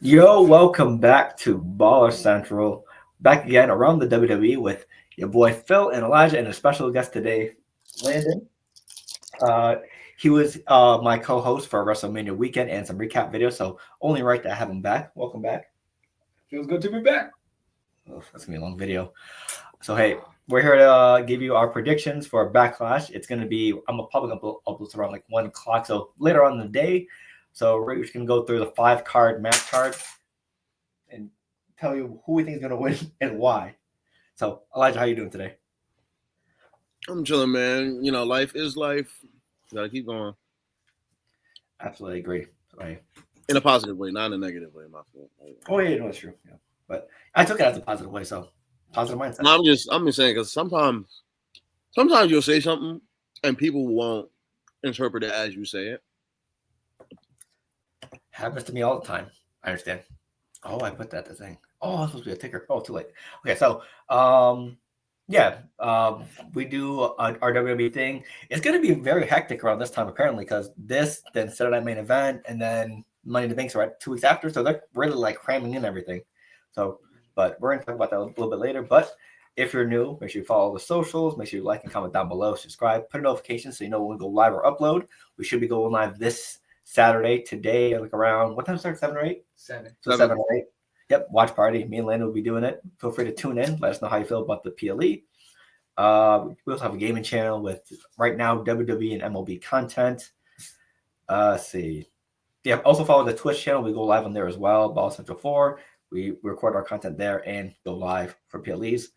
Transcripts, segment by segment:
Yo, welcome back to Baller Central. Back again around the WWE with your boy Phil and Elijah and a special guest today, Landon. Uh, he was my co-host for WrestleMania weekend and some recap videos, so only right to have him back. Welcome back. Feels good to be back. Oh, that's gonna be a long video. So hey, we're here to give you our predictions for Backlash. It's gonna be I'm a public upload around like 1 o'clock, so later on in the day. So we're just gonna go through the 5 card match card and tell you who we think is going to win and why. So, Elijah, how you doing today? I'm chilling, man. You know, life is life. Gotta keep going. Absolutely agree. Right. In a positive way, not in a negative way, my fault. Oh yeah, no, that's true. Yeah, but I took it as a positive way, so positive mindset. No, I'm just saying because sometimes you'll say something and people won't interpret it as you say it. Happens to me all the time. I understand. Oh, I put that the thing. Oh, it's supposed to be a ticker. Oh, too late. Okay, so yeah, we do our WWE thing. It's going to be very hectic around this time apparently because this, then Saturday Night Main Event, and then Money in the Bank's right 2 weeks after. So they're really like cramming in everything. So, but we're going to talk about that a little bit later. But if you're new, make sure you follow the socials. Make sure you like and comment down below. Subscribe. Put a notification so you know when we go live or upload. We should be going live this Saturday today, like around what time start? 7 or 8? 7. So 7 or 8. Yep, watch party. Me and Landon will be doing it. Feel free to tune in. Let us know how you feel about the PLE. We also have a gaming channel with right now WWE and MLB content. Let's see. Yeah, also follow the Twitch channel. We go live on there as well. Ball Central 4. We record our content there and go live for PLEs.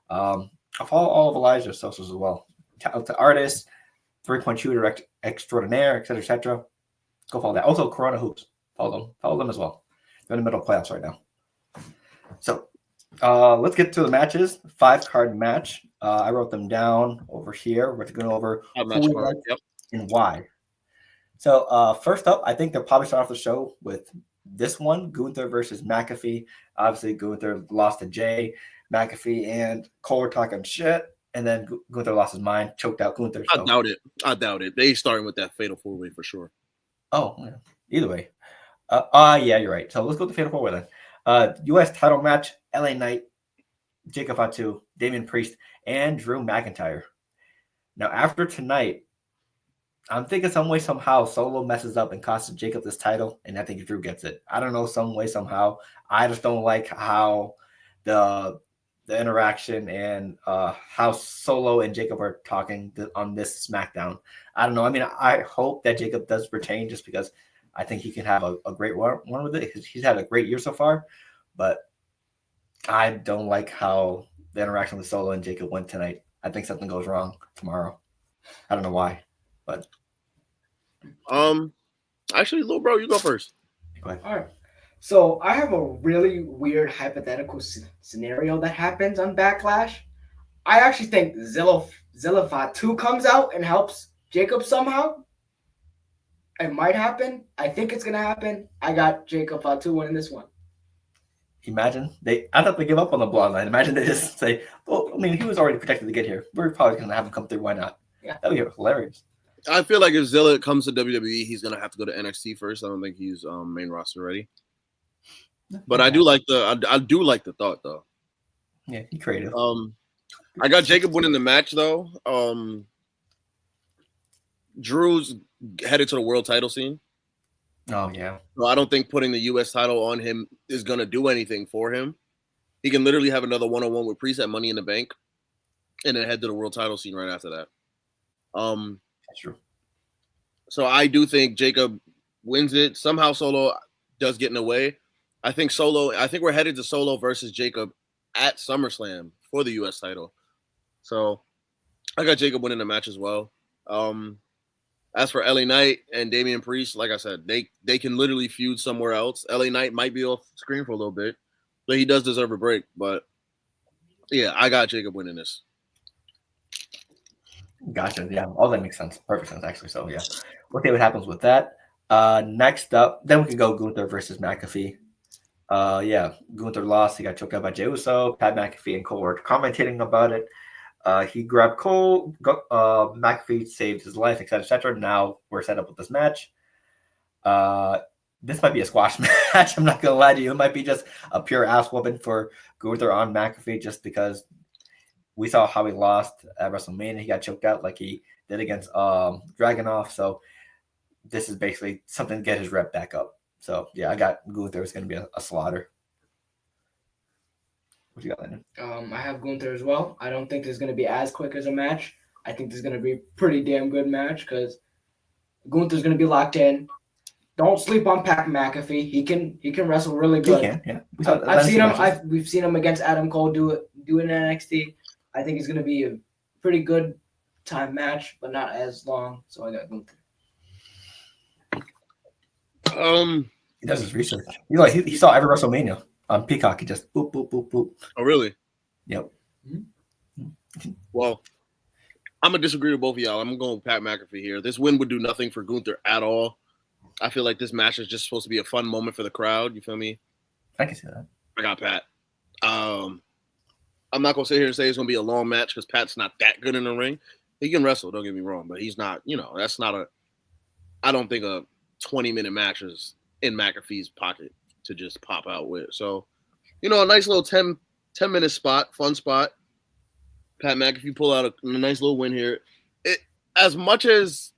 I follow all of Elijah's socials as well. Talented artist, 3-point shooter extraordinaire, etc., etc. Go follow that. Also, Corona Hoops. Follow them as well. They're in the middle of playoffs right now. So let's get to the matches. 5-card match. I wrote them down over here. We're going over who we like and why. So first up, I think they'll probably start off the show with this one, Gunther versus McAfee. Obviously, Gunther lost to Jay. McAfee and Cole were talking shit. And then Gunther lost his mind, choked out Gunther. So. I doubt it. They starting with that fatal 4-way for sure. Oh, yeah. Either way. Yeah, you're right. So let's go to the fatal 4-way then. U.S. title match, LA Knight, Jacob Fatu, Damian Priest, and Drew McIntyre. Now, after tonight, I'm thinking some way, somehow, Solo messes up and costs Jacob this title, and I think Drew gets it. I don't know, some way, somehow. I just don't like how the interaction and how Solo and Jacob are talking on this SmackDown. I don't know. I mean, I hope that Jacob does retain just because I think he can have a great one with it. He's had a great year so far, but I don't like how the interaction with Solo and Jacob went tonight. I think something goes wrong tomorrow. I don't know why, but actually, little bro, you go first. Go ahead. All right. So I have a really weird hypothetical scenario that happens on Backlash. I actually think Zilla Fatu comes out and helps Jacob somehow. It might happen. I think it's gonna happen. I got Jacob Fatu winning this one. Imagine I thought they give up on the bloodline. Imagine they just say, "Well, I mean, he was already protected to get here. We're probably gonna have him come through. Why not?" Yeah, that would be hilarious. I feel like if Zilla comes to WWE, he's gonna have to go to NXT first. I don't think he's main roster ready. But I do like the thought though. Yeah, he's creative. I got Jacob winning the match though. Drew's headed to the world title scene. Oh yeah. So I don't think putting the U.S. title on him is gonna do anything for him. He can literally have another one-on-one with Priest at Money in the Bank, and then head to the world title scene right after that. That's true. So I do think Jacob wins it. Somehow Solo does get in the way. I think we're headed to Solo versus Jacob at SummerSlam for the U.S. title. So I got Jacob winning the match as well. As for LA Knight and Damian Priest, like I said, they can literally feud somewhere else. LA Knight might be off screen for a little bit, but he does deserve a break. But yeah, I got Jacob winning this. Gotcha. Yeah, all that makes sense. Perfect sense, actually. So yeah, we'll see what happens with that. Next up, then we can go Gunther versus McAfee. Yeah, Gunther lost. He got choked out by Jey Uso. Pat McAfee and Cole were commentating about it. He grabbed Cole. McAfee saved his life, etc., etc. Now we're set up with this match. this might be a squash match. I'm not gonna lie to you. It might be just a pure ass whooping for Gunther on McAfee, just because we saw how he lost at WrestleMania. He got choked out like he did against Dragunov. So this is basically something to get his rep back up. So yeah, I got Gunther. It's gonna be a slaughter. What you got, Landon? I have Gunther as well. I don't think this is going to be as quick as a match. I think this is going to be a pretty damn good match because Gunther's going to be locked in. Don't sleep on Pat McAfee. He can wrestle really good. He can, yeah. I've seen him. We've seen him against Adam Cole do it in NXT. I think it's going to be a pretty good time match, but not as long. So I got Gunther. He does his research. He saw every WrestleMania on Peacock. He just boop boop boop boop. Oh really? Yep. Well, I'm gonna disagree with both of y'all. I'm going with Pat McAfee here. This win would do nothing for Gunther at all. I feel like this match is just supposed to be a fun moment for the crowd. You feel me? I can see that. I got Pat. I'm not gonna sit here and say it's gonna be a long match because Pat's not that good in the ring. He can wrestle, don't get me wrong, but he's not. That's not a. I don't think a 20-minute match is in McAfee's pocket to just pop out with. So, a nice little 10-minute spot, fun spot. Pat McAfee pull out a nice little win here. As much as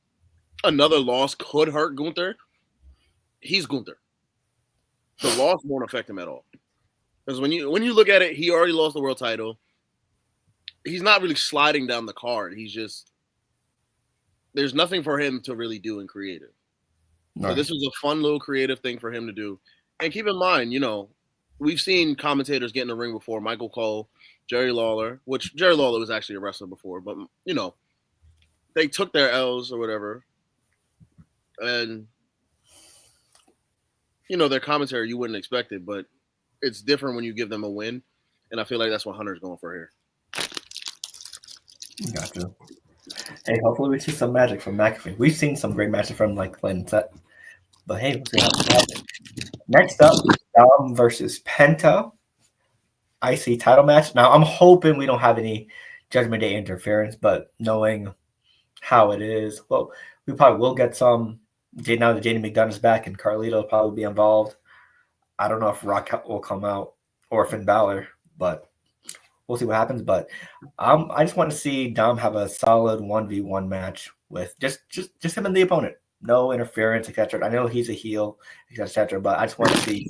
another loss could hurt Gunther, he's Gunther. The loss won't affect him at all. Because when you look at it, he already lost the world title. He's not really sliding down the card. He's just there's nothing for him to really do in creative. No. So this was a fun little creative thing for him to do. And keep in mind, we've seen commentators get in the ring before. Michael Cole, Jerry Lawler, which Jerry Lawler was actually a wrestler before, but they took their L's or whatever. And their commentary you wouldn't expect it, but it's different when you give them a win. And I feel like that's what Hunter's going for here. Gotcha. Hey, hopefully we see some magic from McAfee. We've seen some great matches from Landen set. But hey, we'll see how it happens. Next up, Dom versus Penta. IC title match. Now, I'm hoping we don't have any Judgment Day interference, but knowing how it is, well, we probably will get some. Now that JD McDonough is back and Carlito will probably be involved. I don't know if Rock will come out or Finn Balor, but we'll see what happens. But I just want to see Dom have a solid 1v1 match with just him and the opponent. No interference, etc. I know he's a heel, etc. But I just want to see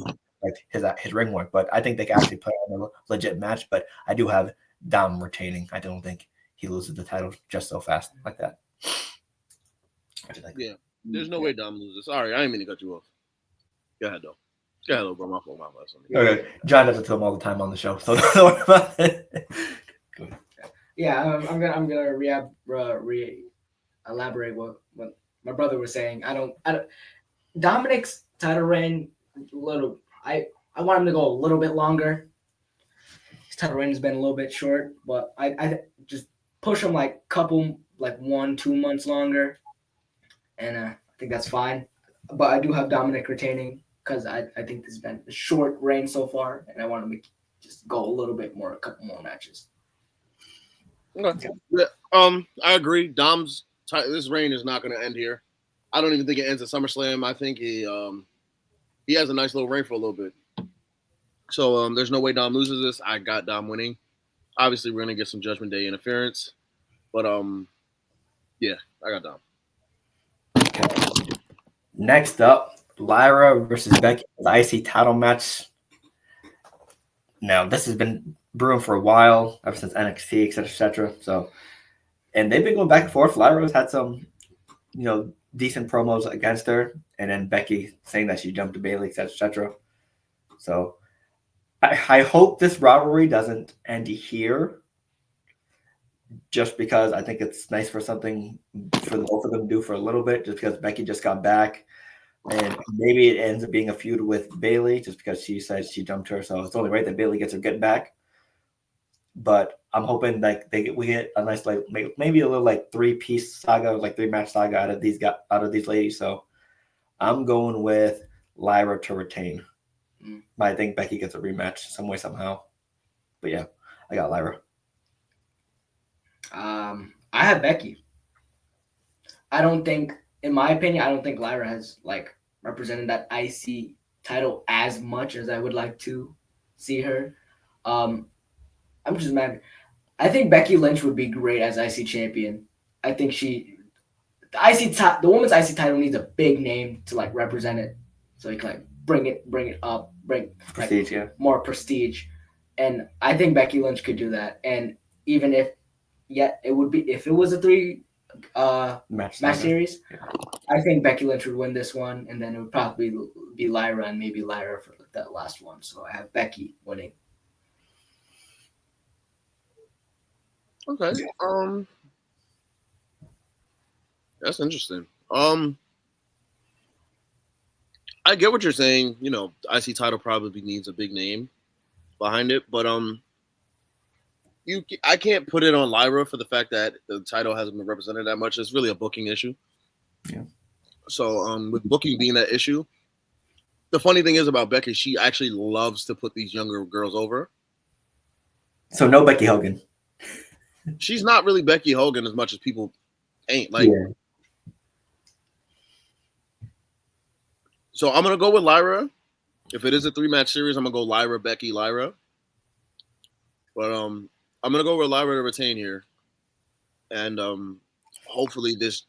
his ring work. But I think they can actually put on a legit match. But I do have Dom retaining. I don't think he loses the title just so fast like that. Yeah, there's no way Dom loses. Sorry, I didn't mean to cut you off. Go ahead, though. Go ahead, bro. My fault. Okay. John does it to him all the time on the show, so don't worry about it. Yeah, I'm gonna elaborate what my brother was saying. I don't. Dominic's title reign I want him to go a little bit longer. His title reign has been a little bit short, but I just push him 1-2 months longer, and I think that's fine. But I do have Dominic retaining because I think this has been a short reign so far, and I want him to just go a little bit more, a couple more matches. Okay. Yeah, I agree. Dom's this reign is not going to end here. I don't even think it ends at SummerSlam. I think he has a nice little reign for a little bit. So there's no way Dom loses this. I got Dom winning. Obviously, we're going to get some Judgment Day interference, but yeah, I got Dom. Okay. Next up, Lyra versus Becky, the IC title match. Now, this has been brewing for a while, ever since NXT, etc., etc. So, and they've been going back and forth. Lyra's had some, decent promos against her, and then Becky saying that she jumped to Bayley, etc., etc. So, I hope this rivalry doesn't end here, just because I think it's nice for something for both of them to do for a little bit, just because Becky just got back. And maybe it ends up being a feud with Bayley just because she said she jumped her. So it's only right that Bayley gets her getting back. But I'm hoping we get a nice maybe a little 3-piece saga, 3-match saga out of these ladies. So I'm going with Lyra to retain. But I think Becky gets a rematch some way somehow. But yeah, I got Lyra. I have Becky. In my opinion, I don't think Lyra has representing that IC title as much as I would like to see her. I'm just mad. I think Becky Lynch would be great as IC champion. I think the women's IC title needs a big name to like represent it, so you can like bring it up, bring Prestige, like, more prestige, and I think Becky Lynch could do that. And even if it would be if it was a 3 match series, I think Becky Lynch would win this one, and then it would probably be Lyra and maybe Lyra for that last one. So I have Becky winning. Okay. That's interesting. I get what you're saying. You know, IC title probably needs a big name behind it, but I can't put it on Lyra for the fact that the title hasn't been represented that much. It's really a booking issue. Yeah. So with booking being that issue, the funny thing is about Becky, she actually loves to put these younger girls over. So no Becky Hogan. She's not really Becky Hogan as much as people ain't. Like, yeah. So I'm gonna go with Lyra. If it is a 3-match series, I'm gonna go Lyra, Becky, Lyra. But I'm gonna go with Lyra to retain here, and hopefully this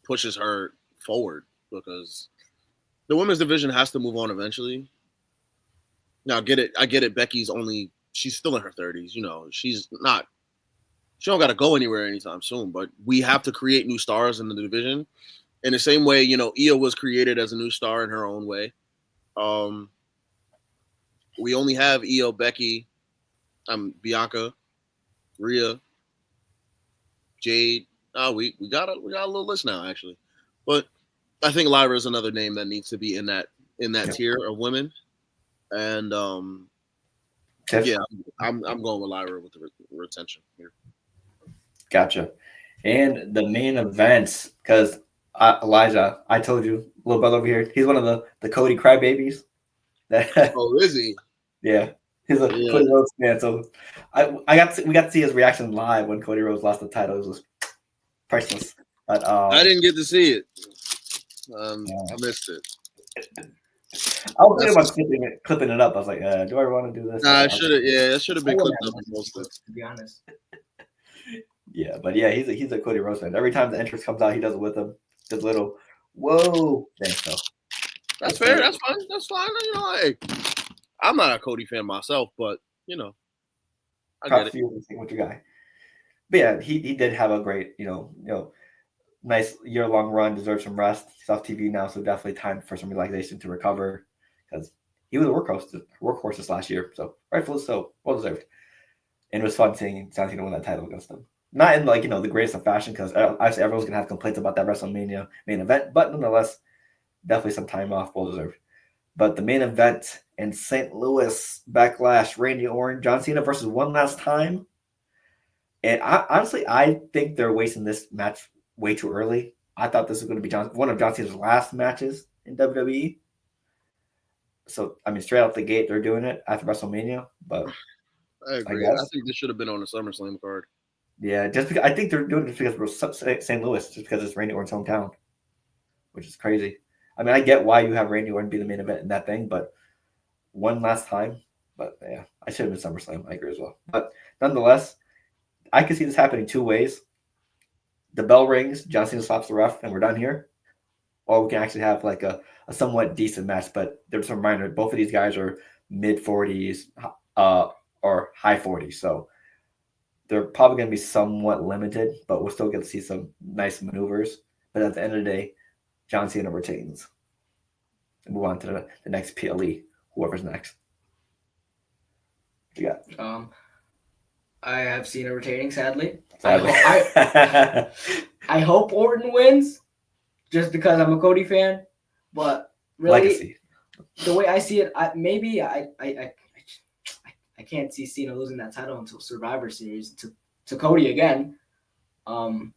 pushes her forward because the women's division has to move on eventually. Now, I get it. She's still in her 30s. You know, she don't got to go anywhere anytime soon. But we have to create new stars in the division. In the same way, you know, Io was created as a new star in her own way. We only have Io, Becky, Bianca, Rhea, Jade. We got a little list now actually, but I think Lyra is another name that needs to be in that tier of women, and yeah, I'm going with Lyra with the retention here. Gotcha. And the main events, because Elijah, I told you, little brother over here, he's one of the Cody crybabies. Oh, is he? Yeah. He's a Cody Rhodes fan. So we got to see his reaction live when Cody Rhodes lost the title. It was priceless. But I didn't get to see it. I missed it. I was thinking about clipping it up. I was like, do I want to do this? Nah, I should have. Yeah, it should have been clipped up. To be honest. Yeah, but yeah, he's a Cody Rhodes fan. Every time the entrance comes out, he does it with him. Just little whoa thing. So that's fair. That's fine. That's fine. You know, hey, I'm not a Cody fan myself, but you know, I get it. With your guy. But yeah, he did have a great, nice year-long run, deserves some rest. He's off TV now, so definitely time for some relaxation to recover because he was a workhorse this last year, so rightfully so, well deserved. And it was fun seeing John Cena win that title against him. Not in the greatest of fashion because obviously everyone's gonna have complaints about that WrestleMania main event, but nonetheless, definitely some time off, well deserved. But the main event in St. Louis, Backlash, Randy Orton, John Cena versus one last time. And I think they're wasting this match way too early. I thought this was going to be one of John Cena's last matches in WWE. So, I mean, straight out the gate, they're doing it after WrestleMania. But I agree. I think this should have been on the SummerSlam card. Yeah, just because I think they're doing it because we're St. Louis, just because it's Randy Orton's hometown, which is crazy. I mean, I get why you have Randy Orton be the main event in that thing, but one last time. But yeah, I should have been SummerSlam. I agree as well. But nonetheless, I can see this happening two ways. The bell rings, John Cena slaps the ref, and we're done here. Or we can actually have like a somewhat decent match. But there's a reminder, both of these guys are mid-40s or high 40s. So they're probably going to be somewhat limited, but we'll still get to see some nice maneuvers. But at the end of the day, John Cena retains. And move on to the next PLE, whoever's next. What you got? I have Cena retaining, sadly. I hope Orton wins, just because I'm a Cody fan. But really, Legacy. The way I see it, I can't see Cena losing that title until Survivor Series to Cody again, and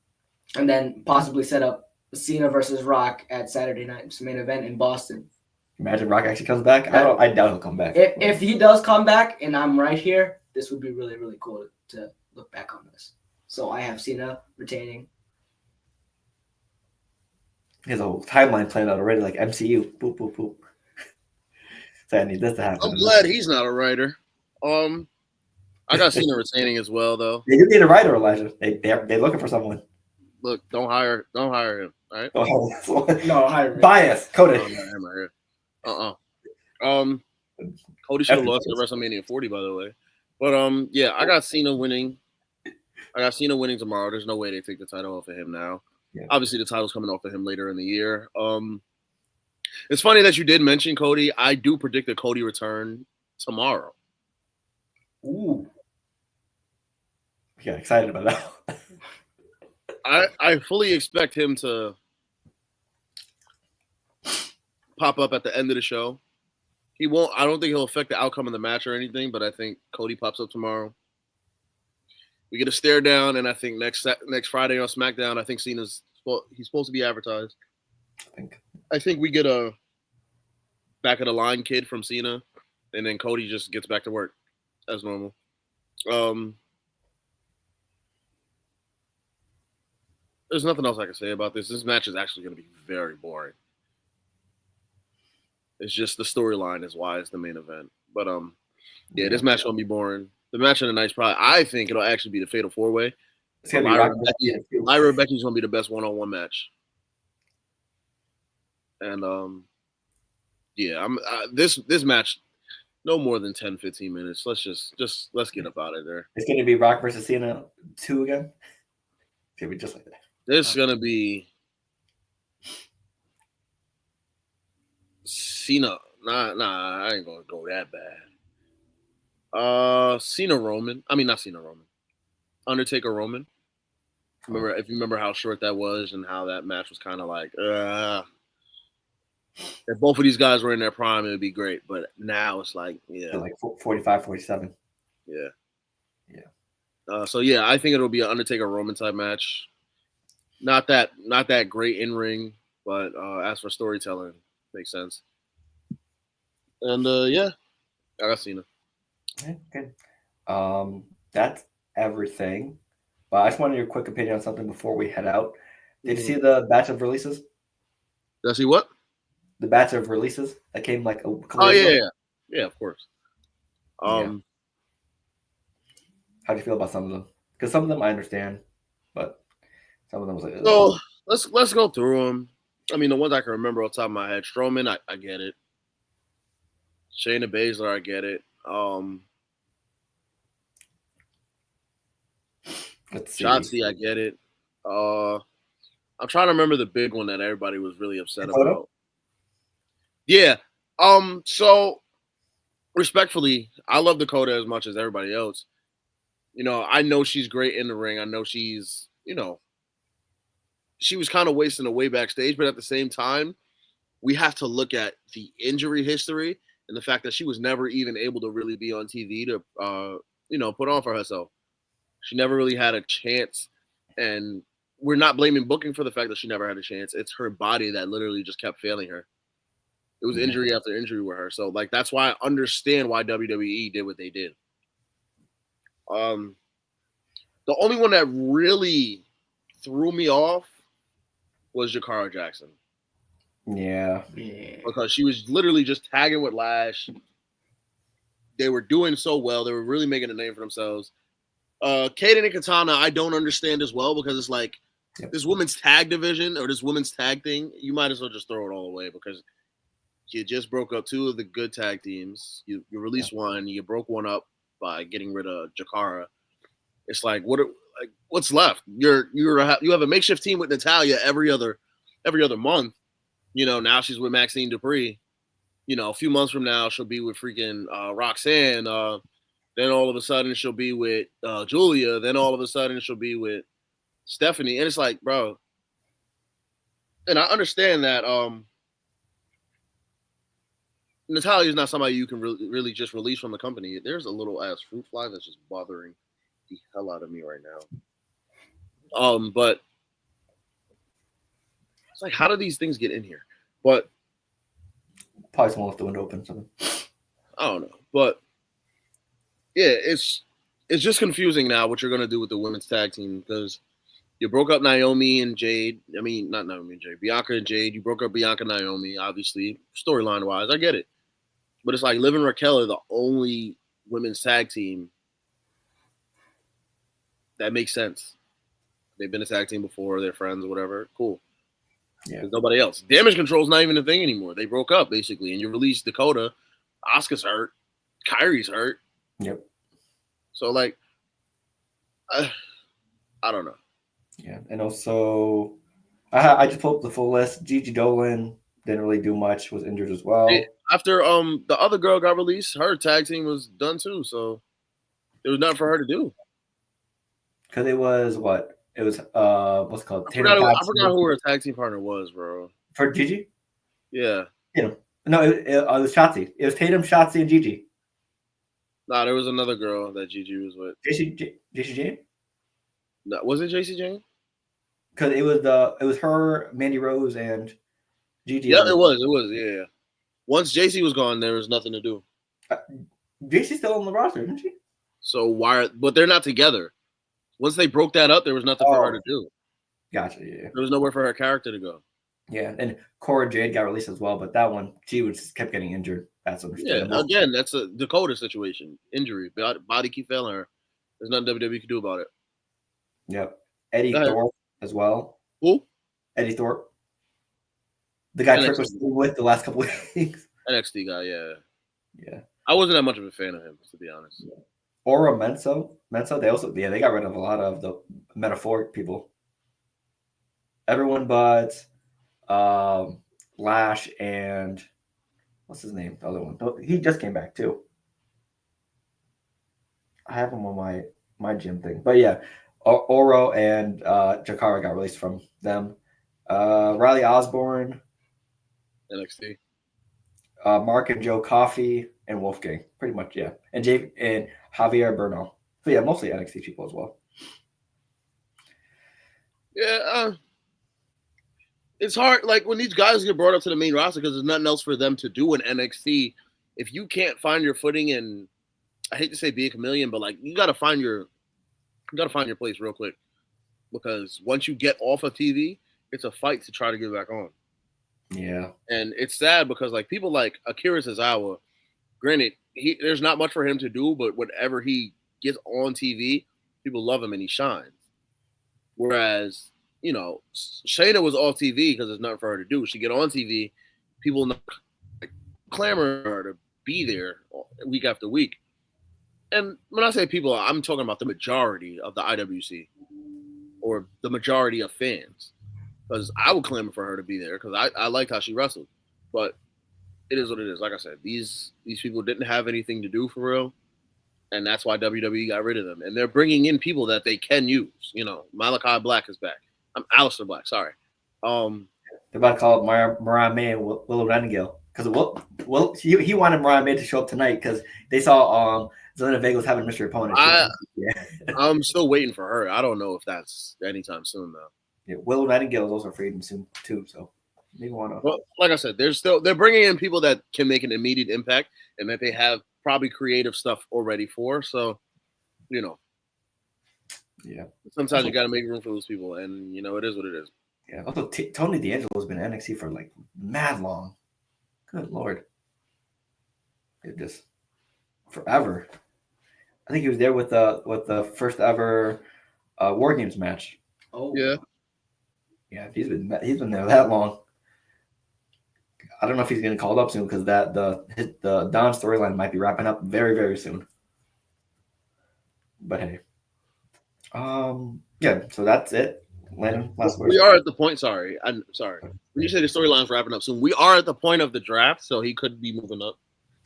then possibly set up Cena versus Rock at Saturday night's main event in Boston. Imagine Rock actually comes back. I doubt he'll come back. If he does come back and I'm right here, this would be really, really cool to look back on this. So I have Cena retaining. He has a whole timeline planned out already, like MCU. Boop, boop, boop. So I need this to happen. I'm glad he's not a writer. I got Cena retaining as well, though. They do need a writer, Elijah. They're looking for someone. Look, don't hire him. All right. No, hire me. Bias, Cody. Cody should have lost at WrestleMania 40, by the way. But yeah, I got Cena winning. Tomorrow. There's no way they take the title off of him now. Yeah. Obviously, the title's coming off of him later in the year. It's funny that you did mention Cody. I do predict a Cody return tomorrow. Ooh. Yeah, excited about that. I fully expect him to pop up at the end of the show. He won't. I don't think he'll affect the outcome of the match or anything. But I think Cody pops up tomorrow. We get a stare down, and I think next Friday on SmackDown, I think he's supposed to be advertised. I think we get a back of the line kid from Cena, and then Cody just gets back to work as normal. There's nothing else I can say about this. This match is actually going to be very boring. It's just the storyline is why it's the main event. But yeah, this match is going to be boring. The match of the night's probably, I think it'll actually be the Fatal 4-Way. Lyra Becky's going to be the best one-on-one match. And yeah, this match, no more than 10, 15 minutes. Let's get up out of there. It's going to be Rock versus Cena 2 again. It's going to be just like that. This is going to be Cena. Nah, I ain't going to go that bad. Cena Roman. I mean, not Cena Roman. Undertaker Roman. If you remember how short that was and how that match was kind of like, if both of these guys were in their prime, it would be great. But now it's like, yeah. Like 45, 47. Yeah. So yeah, I think it'll be an Undertaker Roman type match. Not that great in ring, but as for storytelling, makes sense. And yeah, I got Cena. Okay, good. That's everything. But I just wanted your quick opinion on something before we head out. Did you see the batch of releases? Did I see what? The batch of releases that came like a couple Oh days ago? Yeah, of course. How do you feel about some of them? Because some of them I understand, but some of them was like. So let's go through them. I mean, the ones I can remember off the top of my head: Strowman, I get it. Shayna Baszler, I get it. Let's see. Shotzi, I get it. I'm trying to remember the big one that everybody was really upset about. Yeah. So respectfully, I love Dakota as much as everybody else. I know she's great in the ring. I know she's, she was kind of wasting away backstage, but at the same time, we have to look at the injury history and the fact that she was never even able to really be on TV to, put on for herself. She never really had a chance, and we're not blaming booking for the fact that she never had a chance. It's her body that literally just kept failing her. It was injury after injury with her. So, that's why I understand why WWE did what they did. The only one that really threw me off was Jakara Jackson. Yeah. Because she was literally just tagging with Lash. They were doing so well. They were really making a name for themselves. Kaden and Katana, I don't understand as well, because it's like this women's tag division or this women's tag thing, you might as well just throw it all away, because you just broke up two of the good tag teams. You released one, you broke one up by getting rid of Jakara. It's like, what's left? You have a makeshift team with Natalya every other month. Now she's with Maxine Dupree. A few months from now she'll be with freaking Roxanne. Then all of a sudden she'll be with Julia. Then all of a sudden she'll be with Stephanie. And it's like, bro. And I understand that Natalya is not somebody you can really just release from the company. There's a little ass fruit fly that's just bothering the hell out of me right now. But it's like, how do these things get in here? But probably someone left the window open. Something. I don't know, but yeah, it's just confusing now what you're gonna do with the women's tag team, because You broke up Naomi and Jade. I mean, not Naomi and Jade. Bianca and Jade. You broke up Bianca and Naomi, obviously, storyline wise. I get it. But it's like Liv and Raquel are the only women's tag team that makes sense. They've been a tag team before. They're friends or whatever. Cool. Yeah. There's nobody else. Damage Control's not even a thing anymore. They broke up, basically. And you release Dakota. Asuka's hurt. Kyrie's hurt. Yep. So, like, I don't know. Yeah. And also, I just pulled up the full list. Gigi Dolan didn't really do much. Was injured as well. After the other girl got released, her tag team was done too. So there was nothing for her to do. Because it was what? It was what's it called? I forgot who her tag team partner was, bro. For Gigi? Yeah. No, it was Shotzi. It was Tatum, Shotzi, and Gigi. Nah, there was another girl that Gigi was with. JC Jane? No, was it JC Jane? Because it was her, Mandy Rose, and Gigi. Yeah, it was. Yeah. Once JC was gone, there was nothing to do. JC's still on the roster, isn't she? So but they're not together. Once they broke that up, there was nothing for her to do. Gotcha. Yeah. There was nowhere for her character to go. Yeah, and Cora Jade got released as well, but that one she kept getting injured. That's understandable. Yeah, again, that's a Dakota situation. Injury, body keep failing her. There's nothing WWE can do about it. Yep. Eddie Thorpe as well. Who? Eddie Thorpe. The guy Trick was with the last couple of weeks. NXT guy, yeah. Yeah. I wasn't that much of a fan of him, to be honest. Yeah. Ora Menso, they got rid of a lot of the metaphoric people. Everyone but Lash and what's his name? The other one. He just came back too. I have him on my gym thing. But yeah, Oro and Jakara got released from them. Riley Osborne. NXT. Mark and Joe Coffey and Wolfgang. Pretty much, yeah. And Javier Bernal. So yeah, mostly NXT people as well. Yeah, it's hard. Like when these guys get brought up to the main roster because there's nothing else for them to do in NXT. If you can't find your footing and I hate to say be a chameleon, but like you gotta find your place real quick. Because once you get off of TV, it's a fight to try to get back on. Yeah. And it's sad because like people like Akira Tozawa, granted, there's not much for him to do, but whenever he gets on TV, people love him and he shines. Whereas, you know, Shayna was off TV because there's nothing for her to do. She get on TV, people clamor her to be there week after week. And when I say people, I'm talking about the majority of the IWC or the majority of fans. Because I would clamor for her to be there because I liked how she wrestled. But it is what it is. Like I said, these people didn't have anything to do for real. And that's why WWE got rid of them. And they're bringing in people that they can use. You know, Malachi Black is back. I'm Aleister Black, sorry. They're about to call it Mariah May and Willow Nightingale. Because he wanted Mariah May to show up tonight because they saw Zelina Vega was having a mystery opponent. I'm still waiting for her. I don't know if that's anytime soon, though. Yeah, Willow Nightingale is also free agent soon too, so maybe want to. Well, like I said, they're bringing in people that can make an immediate impact and that they have probably creative stuff already for. So, you know, yeah. Sometimes you got to make room for those people, and you know it is what it is. Yeah. Also, Tony D'Angelo has been in NXT for like mad long. Good Lord, it just forever. I think he was there with the first ever War Games match. Oh yeah. Yeah, he's been there that long. I don't know if he's getting called up soon because the Don storyline might be wrapping up very, very soon. But hey, yeah. So that's it. Landon, last word. We are at the point. I'm sorry. When you say the storyline's wrapping up soon, we are at the point of the draft, so he could be moving up.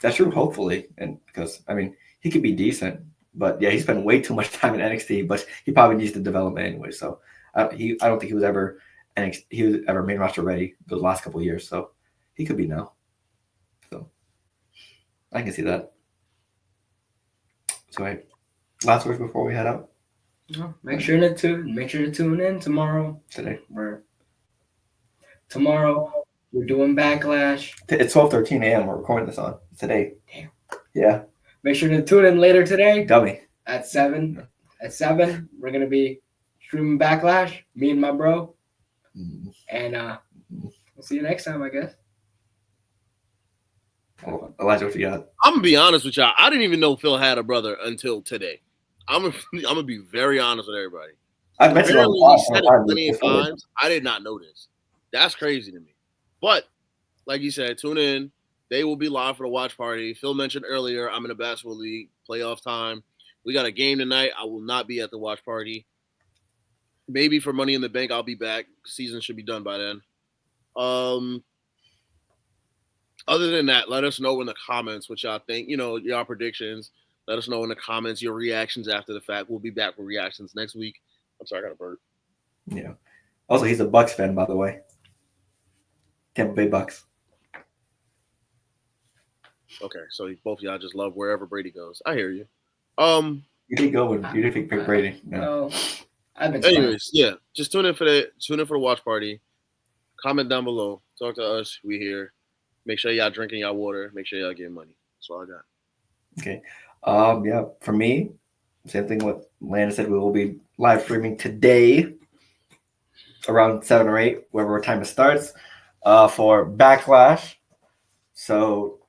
That's true. Hopefully, and because I mean he could be decent, but yeah, he spent way too much time in NXT. But he probably needs to develop anyway. So I don't think he was ever main roster ready those last couple of years. So he could be now. So I can see that. So last words before we head out. Make sure to tune in tomorrow. Tomorrow we're doing Backlash. It's 12:13 a.m. We're recording this on today. Damn. Yeah. Make sure to tune in later today. Dummy. At 7. At 7, we're gonna be streaming Backlash, me and my bro. Mhm. And we'll see you next time, I guess. Elijah, what you got? I'm gonna be honest with y'all. I didn't even know Phil had a brother until today. I'm gonna be very honest with everybody. I mentioned it a Apparently, lot. he said it plenty of times. I did not know this. That's crazy to me. But like you said, tune in. They will be live for the watch party. Phil mentioned earlier, I'm in a basketball league, playoff time. We got a game tonight. I will not be at the watch party. Maybe for Money in the Bank, I'll be back. Season should be done by then. Other than that, let us know in the comments what y'all think. Y'all predictions. Let us know in the comments your reactions after the fact. We'll be back with reactions next week. I'm sorry, I got a burp. Yeah. Also, he's a Bucks fan, by the way. Tampa Bay Bucks. Okay, so both of y'all just love wherever Brady goes. I hear you. You did go with you did pick Brady. No. I've been. Anyways, yeah, just tune in for the watch party. Comment down below. Talk to us. We here. Make sure y'all drinking y'all water. Make sure y'all getting money. That's all I got. Okay. Yeah. For me, same thing what Landen said. We will be live streaming today around 7 or 8, wherever time it starts, for Backlash. So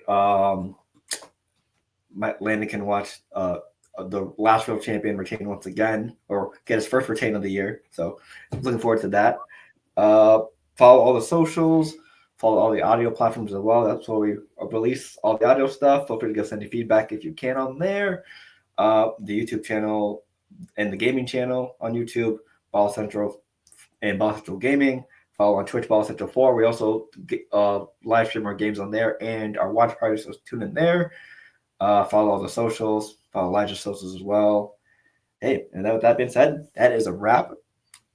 Landen can watch the last world champion retain once again, or get his first retain of the year. So looking forward to that. Follow all the socials. Follow all the audio platforms as well. That's where we release all the audio stuff. Feel free to give us any feedback if you can on there. The YouTube channel and the gaming channel on YouTube, Ball Central and Ball Central Gaming. Follow on Twitch, Ball Central 4. We also live stream our games on there and our watch parties, so tune in there. Follow all the socials. Follow Elijah's socials as well. Hey, and with that being said, that is a wrap.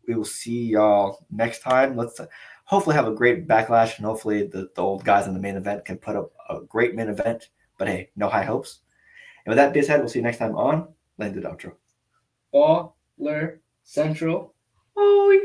We will see y'all next time. Let's hopefully have a great Backlash, and hopefully the old guys in the main event can put up a great main event. But hey, no high hopes. And with that being said, we'll see you next time on Landed Outro. Baller Central. Oh, yeah.